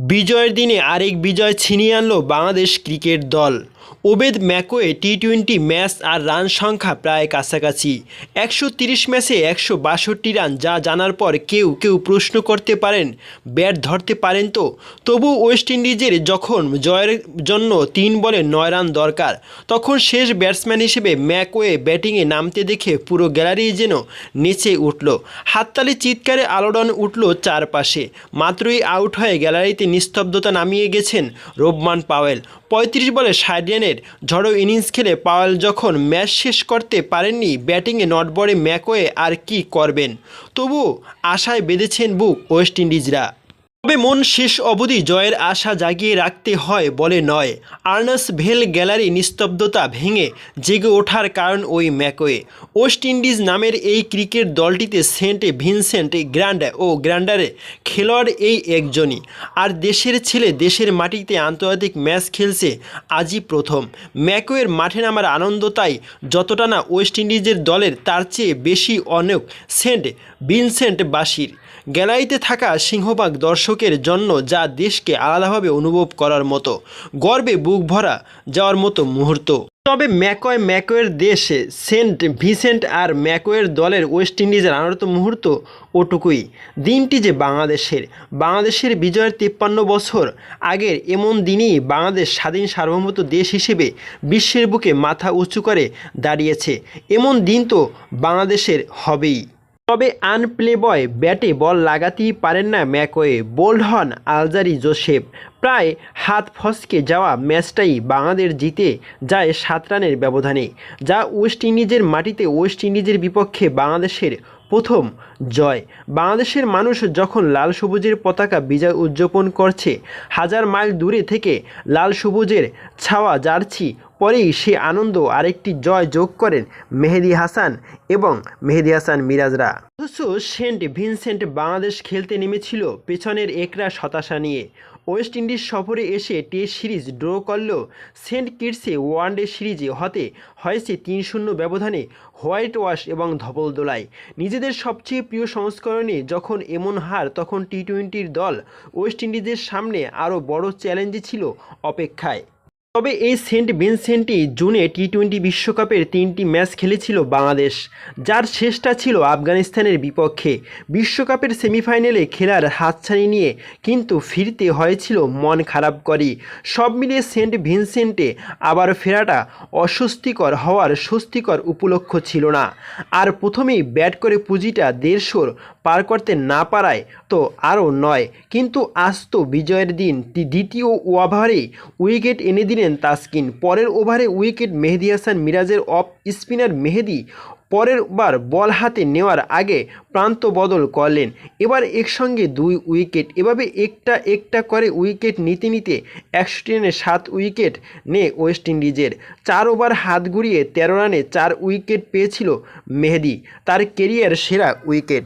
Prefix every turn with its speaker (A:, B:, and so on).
A: বিজয়ের দিনে আরেক বিজয় ছিনিয়ে আনল বাংলাদেশ ক্রিকেট দল। ওবেদ ম্যাকোয়ে টি-20 ম্যাচ আর রান সংখ্যা প্রায় কাছাকাছি। 130 ম্যাচে 162 রান, যা জানার পর কেউ কেউ প্রশ্ন করতে পারেন ব্যাট ধরতে পারেন তো। তবু ওয়েস্ট ইন্ডিজের যখন জয়ের জন্য 3 বলে 9 রান দরকার, তখন শেষ ব্যাটসম্যান হিসেবে ম্যাকোয়ে ব্যাটিংয়ে নামতে দেখে পুরো গ্যালারি যেন নেচে উঠল। হাততালি চিৎকারে আলোড়ন উঠল চারপাশে। মাত্রই আউট হয়ে গ্যালারিতে নিস্তব্ধতা নামিয়ে গেছেন রোবমান পাওয়েল। 35 বলে 60 রানের ঝড়ো ইনিংস খেলে পাওয়েল যখন ম্যাচ শেষ করতে পারেননি, ব্যাটিংয়ে নটবরে ম্যাকোয়ে আর কি করবেন। তবু আশায় বেঁধেছেন বুক ওয়েস্ট ইন্ডিজরা। তবে মন শেষ অবধি জয়ের আশা জাগিয়ে রাখতে হয় বলে নয়। আর্নেস্ট ভেল গ্যালারি নিস্তব্ধতা ভেঙে জেগে ওঠার কারণ ওই ম্যাকোয়ে। ওয়েস্ট ইন্ডিজ নামের এই ক্রিকেট দলটিতে সেন্ট ভিনসেন্ট গ্র্যান্ড ও গ্র্যান্ডারে খেলোয়াড় এই একজনই। আর দেশের ছেলে দেশের মাটিতে আন্তর্জাতিক ম্যাচ খেলছে আজই প্রথম। ম্যাকোয়ের মাঠে নামার আনন্দ তাই যতটা না ওয়েস্ট ইন্ডিজের দলের, তার চেয়ে বেশি অনেক সেন্ট ভিনসেন্টবাসীর। গ্যালারিতে থাকা সিংহভাগ দর্শকের জন্য যা দেশকে আলাদাভাবে অনুভব করার মতো, গর্বে বুক ভরা যাওয়ার মতো মুহূর্ত। তবে ম্যাকোয়ের দেশে সেন্ট ভিনসেন্ট আর ম্যাকোয়ের দলের ওয়েস্ট ইন্ডিজের আনন্দ মুহূর্ত ওটুকুই। দিনটি যে বাংলাদেশের বিজয়ের 53 বছর আগের এমন দিনই বাংলাদেশ স্বাধীন সার্বভৌমত্ব দেশ হিসেবে বিশ্বের বুকে মাথা উঁচু করে দাঁড়িয়েছে। এমন দিন তো বাংলাদেশের হবেই। তবে আনপ্লেবয় ব্যাটে বল লাগাতেই পারেন না ম্যাকোয়ে। বোল্ড হন আলজারি জোসেফ। প্রায় হাত ফসকে যাওয়া ম্যাচটাই বাংলাদেশ জিতে যায় 7 রানের ব্যবধানে, যা ওয়েস্ট ইন্ডিজের মাটিতে ওয়েস্ট ইন্ডিজের বিপক্ষে বাংলাদেশের প্রথম জয়। বাংলাদেশের মানুষ যখন লাল সবুজের পতাকা বিজয় উদযাপন করছে, হাজার মাইল দূরে থেকে লাল সবুজের ছাওয়া জার্সি পরেই সে আনন্দ আরেকটি জয় যোগ করেন মেহেদী হাসান এবং মেহেদী হাসান মিরাজরা। অথচ সেন্ট ভিনসেন্ট বাংলাদেশ খেলতে নেমেছিল পেছনের একরাশ হতাশা নিয়ে। ওয়েস্ট ইন্ডিজ সফরে এসে টেস্ট সিরিজ ড্র করলেও সেন্ট কিটসে ওয়ানডে সিরিজে হতে হয়েছে 3-0 ব্যবধানে হোয়াইট ওয়াশ এবং ধবলদোলায়। নিজেদের সবচেয়ে প্রিয় সংস্করণে যখন এমন হার, তখন টি-20 দল ওয়েস্ট ইন্ডিজের সামনে আরও বড় চ্যালেঞ্জে ছিল অপেক্ষায়। তবে এই সেন্ট ভিনসেন্টই জুনে টি-20 বিশ্বকাপের 3টি ম্যাচ খেলেছিল বাংলাদেশ, যার শেষটা ছিল আফগানিস্তানের বিপক্ষে। বিশ্বকাপের সেমিফাইনালে খেলার হাতছানি নিয়ে কিন্তু ফিরতে হয়েছিল মন খারাপ করেই। সব মিলিয়ে সেন্ট ভিনসেন্টে আবার ফেরাটা অস্বস্তিকর হওয়ার স্বস্তিকর উপলক্ষ ছিল না। আর প্রথমেই ব্যাট করে পুঁজিটা 150 পার করতে না পারায় তো আরও নয়, কিন্তু আজ তো বিজয়ের দিন। দ্বিতীয় ওভারেই উইকেট এনে দিলেন তাসকিন। পরের ওভারে উইকেট মেহেদী হাসান মিরাজের। অফ স্পিনার মেহেদী পরের বার বল হাতে নেওয়ার আগে প্রান্ত বদল করলেন। এবার একসঙ্গে 2 উইকেট। এভাবে একটা একটা করে উইকেট নিতে নিতে 61 রানে 7 উইকেট নেয় ওয়েস্ট ইন্ডিজের। 4 ওভার হাত ঘুরিয়ে 13 রানে 4 উইকেট পেয়েছিল মেহেদী, তার কেরিয়ার সেরা উইকেট।